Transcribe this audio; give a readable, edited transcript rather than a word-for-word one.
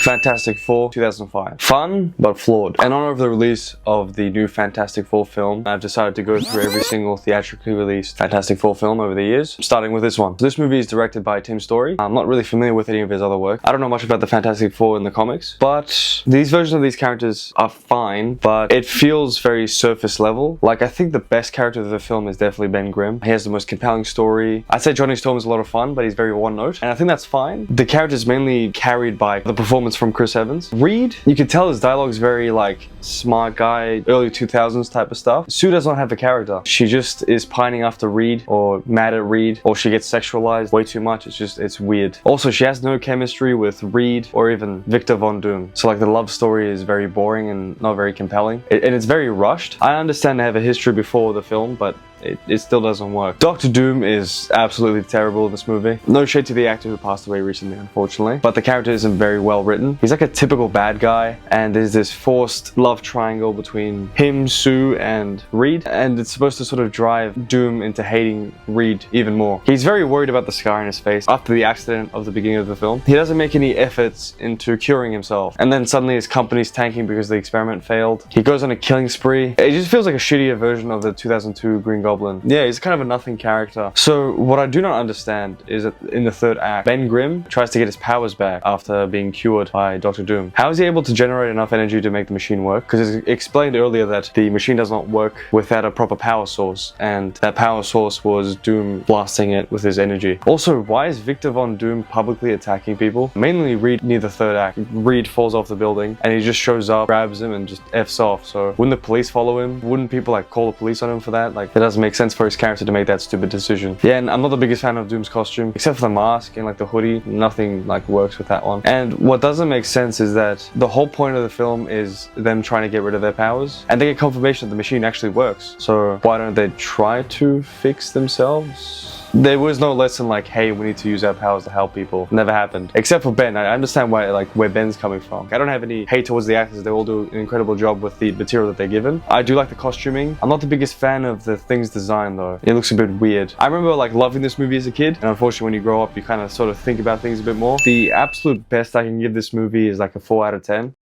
Fantastic Four 2005. Fun, but flawed. In honor of the release of the new Fantastic Four film, I've decided to go through every single theatrically released Fantastic Four film over the years, starting with this one. This movie is directed by Tim Story. I'm not really familiar with any of his other work. I don't know much about the Fantastic Four in the comics, but these versions of these characters are fine, but it feels very surface level. Like, I think the best character of the film is definitely Ben Grimm. He has the most compelling story. I'd say Johnny Storm is a lot of fun, but he's very one note, and I think that's fine. The character is mainly carried by the performance from Chris Evans. Reed, you can tell his dialogue is very like smart guy, early 2000s type of stuff. Sue does not have a character. She just is pining after Reed, or mad at Reed, or she gets sexualized way too much. It's weird. Also, she has no chemistry with Reed or even Victor Von Doom. So like the love story is very boring and not very compelling. And it's very rushed. I understand they have a history before the film, but it still doesn't work. Dr. Doom is absolutely terrible in this movie. No shade to the actor who passed away recently, unfortunately, but the character isn't very well written. He's like a typical bad guy, and there's this forced love triangle between him, Sue, and Reed, and it's supposed to sort of drive Doom into hating Reed even more. He's very worried about the scar in his face after the accident of the beginning of the film. He doesn't make any efforts into curing himself, and then suddenly his company's tanking because the experiment failed. He goes on a killing spree. It just feels like a shittier version of the 2002 Green Goblin. Yeah, he's kind of a nothing character. So what I do not understand is that in the third act, Ben Grimm tries to get his powers back after being cured by Dr. Doom. How is he able to generate enough energy to make the machine work? Because it's explained earlier that the machine does not work without a proper power source, and that power source was Doom blasting it with his energy. Also, why is Victor Von Doom publicly attacking people? Mainly Reed near the third act. Reed falls off the building and he just shows up, grabs him, and just F's off. So wouldn't the police follow him? Wouldn't people like call the police on him for that? Like, it doesn't make sense for his character to make that stupid decision. Yeah, and I'm not the biggest fan of Doom's costume, except for the mask and like the hoodie. Nothing like works with that one. And what doesn't make sense is that the whole point of the film is them trying to get rid of their powers, and they get confirmation that the machine actually works. So why don't they try to fix themselves? There was no lesson like, hey, we need to use our powers to help people. Never happened. Except for Ben. I understand where Ben's coming from. I don't have any hate towards the actors. They all do an incredible job with the material that they're given. I do like the costuming. I'm not the biggest fan of the thing's design though. It looks a bit weird. I remember like loving this movie as a kid, and unfortunately when you grow up you kind of sort of think about things a bit more. The absolute best I can give this movie is like a 4 out of 10.